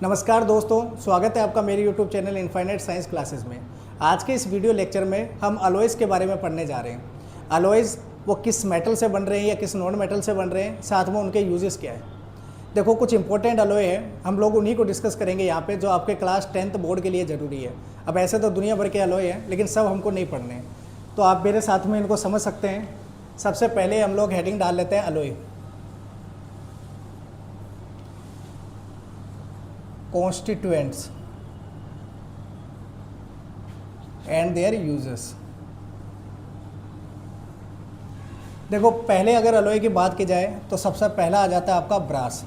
नमस्कार दोस्तों, स्वागत है आपका मेरे YouTube channel infinite science classes में। आज के इस वीडियो लेक्चर में हम अलॉयज़ के बारे में पढ़ने जा रहे हैं। अलॉयज़ वो किस मेटल से बन रहे हैं या किस नॉन मेटल से बन रहे हैं, साथ में उनके यूजेस क्या है। देखो, कुछ इंपॉर्टेंट अलॉय है, हम लोग उन्हीं को डिस्कस करेंगे यहाँ पे, जो आपके क्लास 10th बोर्ड के लिए ज़रूरी है। अब ऐसे तो दुनिया भर के अलॉय हैं, लेकिन सब हमको नहीं पढ़ने हैं, तो आप मेरे साथ में इनको समझ सकते हैं। सबसे पहले हम लोग हेडिंग डाल लेते हैं alloy, constituents and their uses। देखो, पहले अगर अलॉय की बात की जाए तो सबसे पहला आ जाता है आपका ब्रास।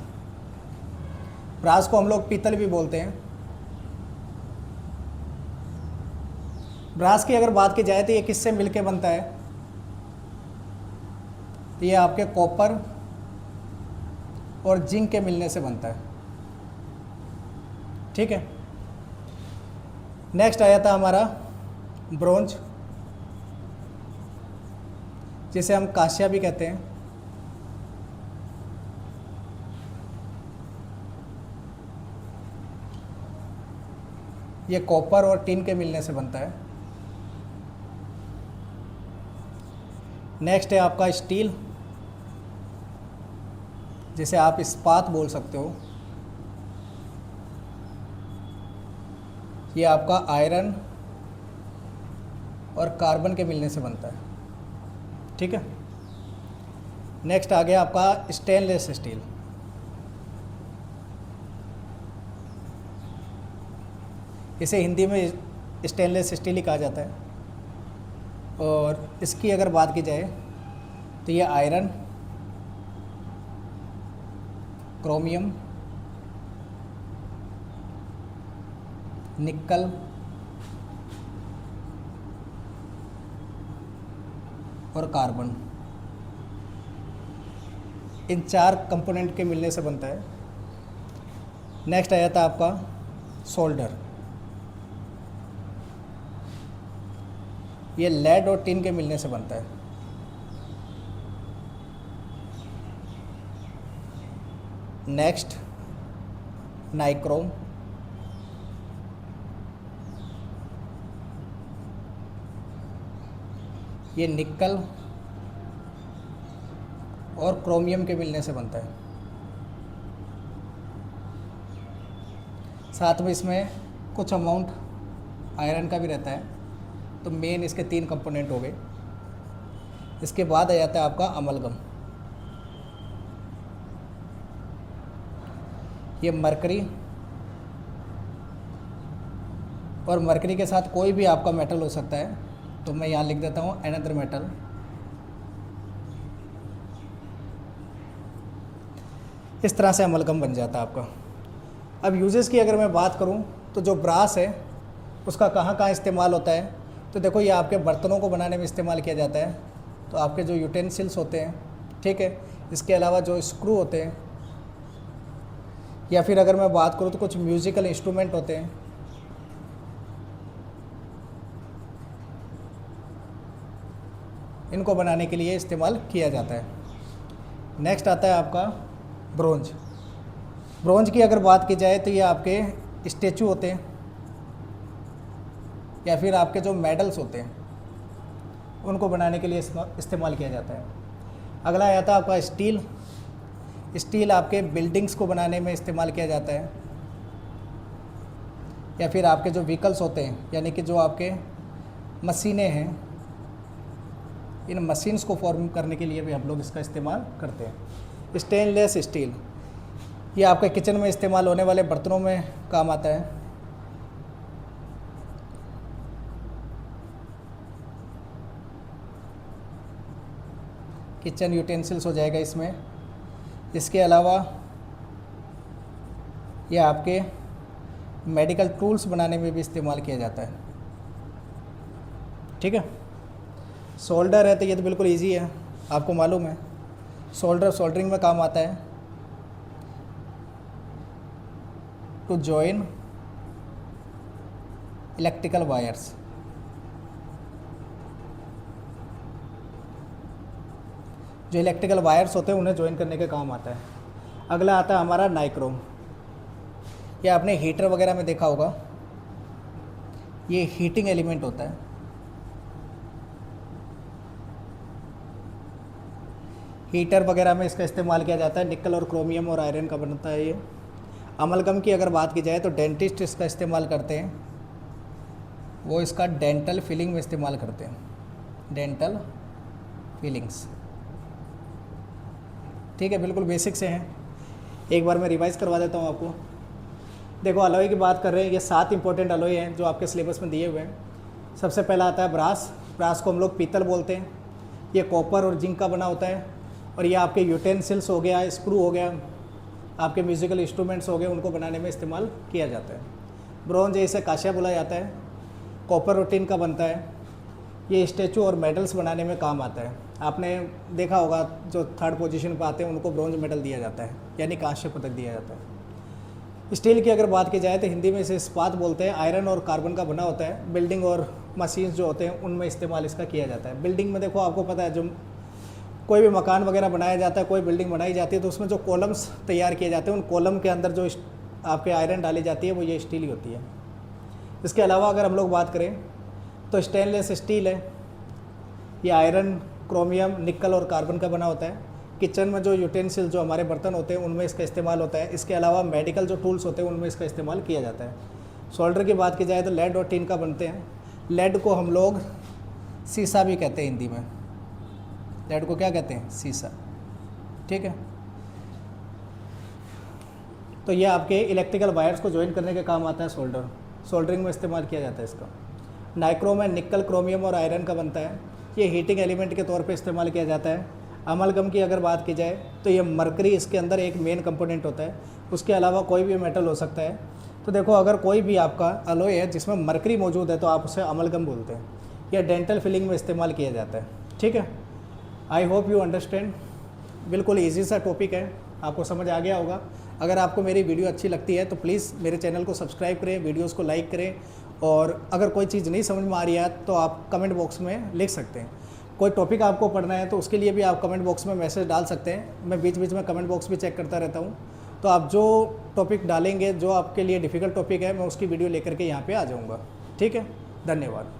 ब्रास को हम लोग पीतल भी बोलते हैं। ब्रास की अगर बात की जाए तो ये किससे मिलके बनता है? तो ये आपके कॉपर और जिंक के मिलने से बनता है। ठीक है। नेक्स्ट आया था हमारा ब्रोंज, जिसे हम कांस्य भी कहते हैं। ये कॉपर और टिन के मिलने से बनता है। नेक्स्ट है आपका स्टील, जिसे आप इस्पात बोल सकते हो। ये आपका आयरन और कार्बन के मिलने से बनता है। ठीक है। नेक्स्ट आ गया आपका स्टेनलेस स्टील। इसे हिंदी में स्टेनलेस स्टील ही कहा जाता है। और इसकी अगर बात की जाए तो ये आयरन, क्रोमियम, निकल और कार्बन, इन चार कंपोनेंट के मिलने से बनता है। नेक्स्ट आया था आपका सोल्डर। ये लेड और टिन के मिलने से बनता है। नेक्स्ट नाइक्रोम, ये निकल और क्रोमियम के मिलने से बनता है। साथ में इसमें कुछ अमाउंट आयरन का भी रहता है। तो मेन इसके 3 कंपोनेंट हो गए। इसके बाद आ जाता है आपका अमलगम। ये मरकरी, और मरकरी के साथ कोई भी आपका मेटल हो सकता है, तो मैं यहाँ लिख देता हूँ अनदर मेटल। इस तरह से अमलगम बन जाता है आपका। अब यूजेस की अगर मैं बात करूँ तो जो ब्रास है उसका कहाँ कहाँ इस्तेमाल होता है, तो देखो, ये आपके बर्तनों को बनाने में इस्तेमाल किया जाता है। तो आपके जो यूटेंसिल्स होते हैं, ठीक है, इसके अलावा जो स्क्रू होते हैं, या फिर अगर मैं बात करूँ तो कुछ म्यूज़िकल इंस्ट्रूमेंट होते हैं। इनको बनाने के लिए इस्तेमाल किया जाता है। नेक्स्ट आता है आपका ब्रोंज। ब्रोंज की अगर बात की जाए तो ये आपके स्टैचू होते हैं, या फिर आपके जो मेडल्स होते हैं, उनको बनाने के लिए इस्तेमाल किया जाता है। अगला आता है आपका स्टील। स्टील आपके बिल्डिंग्स को बनाने में इस्तेमाल किया जाता है, या फिर आपके जो व्हीकल्स होते हैं, यानी कि जो आपके मशीनें हैं, इन मशीन्स को फॉर्म करने के लिए भी हम लोग इसका इस्तेमाल करते हैं। स्टेनलेस स्टील, ये आपके किचन में इस्तेमाल होने वाले बर्तनों में काम आता है। किचन यूटेंसिल्स हो जाएगा इसमें। इसके अलावा ये आपके मेडिकल टूल्स बनाने में भी इस्तेमाल किया जाता है। ठीक है। सोल्डर है तो ये तो बिल्कुल इजी है, आपको मालूम है। सोल्डरिंग में काम आता है। टू जॉइन इलेक्ट्रिकल वायर्स, जो इलेक्ट्रिकल वायर्स होते हैं उन्हें ज्वाइन करने के काम आता है। अगला आता है हमारा नाइक्रोम। ये आपने हीटर वगैरह में देखा होगा, ये हीटिंग एलिमेंट होता है। हीटर वगैरह में इसका इस्तेमाल किया जाता है। निकल और क्रोमियम और आयरन का बनता है ये। अमलगम की अगर बात की जाए तो डेंटिस्ट इसका इस्तेमाल करते हैं, वो इसका डेंटल फिलिंग में इस्तेमाल करते हैं, डेंटल फिलिंग्स। ठीक है, बिल्कुल बेसिक से हैं। एक बार मैं रिवाइज़ करवा देता हूँ आपको। देखो अलॉय की बात कर रहे हैं, ये 7 इंपॉर्टेंट अलॉय हैं जो आपके सिलेबस में दिए हुए हैं। सबसे पहला आता है ब्रास। ब्रास को हम लोग पीतल बोलते हैं। ये कॉपर और जिंक का बना होता है। और ये आपके यूटेंसिल्स हो गया, स्क्रू हो गया, आपके म्यूजिकल इंस्ट्रूमेंट्स हो गए, उनको बनाने में इस्तेमाल किया जाता है। ब्रॉन्ज इसे काशिया बोला जाता है। कॉपर और टिन का बनता है। ये स्टैचू और मेडल्स बनाने में काम आता है। आपने देखा होगा जो 3rd पोजीशन पर आते हैं उनको ब्रॉन्ज मेडल दिया जाता है, यानी कांस्य पदक दिया जाता है। स्टील की अगर बात की जाए तो हिंदी में इसे इस्पात बोलते हैं। आयरन और कार्बन का बना होता है। बिल्डिंग और मशीन्स जो होते हैं उनमें इस्तेमाल इसका किया जाता है। बिल्डिंग में देखो आपको पता है, जो कोई भी मकान वगैरह बनाया जाता है, कोई बिल्डिंग बनाई जाती है तो उसमें जो कॉलम्स तैयार किए जाते हैं, उन कॉलम के अंदर जो आपके आयरन डाली जाती है वो ये स्टील ही होती है। इसके अलावा अगर हम लोग बात करें तो स्टेनलेस स्टील है। ये आयरन, क्रोमियम, निकल और कार्बन का बना होता है। किचन में जो यूटेंसिल, जो हमारे बर्तन होते हैं, उनमें इसका इस्तेमाल होता है। इसके अलावा मेडिकल जो टूल्स होते हैं उनमें इसका इस्तेमाल किया जाता है। सोल्डर की बात की जाए तो लेड और टिन का बनते हैं। लेड को हम लोग सीसा भी कहते हैं हिंदी में। लेड को क्या कहते हैं? सीसा। ठीक है, तो ये आपके इलेक्ट्रिकल वायर्स को ज्वाइन करने के काम आता है सोल्डर। सोल्डरिंग में इस्तेमाल किया जाता है इसका। नाइक्रोम है, निकल, क्रोमियम और आयरन का बनता है। ये हीटिंग एलिमेंट के तौर पे इस्तेमाल किया जाता है। अमलगम की अगर बात की जाए तो ये मरकरी इसके अंदर एक मेन कंपोनेंट होता है। उसके अलावा कोई भी मेटल हो सकता है। तो देखो अगर कोई भी आपका अलॉय है जिसमें मरकरी मौजूद है तो आप उसे अमलगम बोलते हैं। यह डेंटल फिलिंग में इस्तेमाल किया जाता है। ठीक है, आई होप यू अंडरस्टैंड। बिल्कुल ईजी सा टॉपिक है, आपको समझ आ गया होगा। अगर आपको मेरी वीडियो अच्छी लगती है तो प्लीज़ मेरे चैनल को सब्सक्राइब करें, वीडियोस को लाइक करें। और अगर कोई चीज़ नहीं समझ में आ रही है तो आप कमेंट बॉक्स में लिख सकते हैं। कोई टॉपिक आपको पढ़ना है तो उसके लिए भी आप कमेंट बॉक्स में मैसेज डाल सकते हैं। मैं बीच बीच में कमेंट बॉक्स भी चेक करता रहता हूँ। तो आप जो टॉपिक डालेंगे, जो आपके लिए डिफ़िकल्ट टॉपिक है, मैं उसकी वीडियो लेकर के यहाँ पे आ जाऊँगा। ठीक है, धन्यवाद।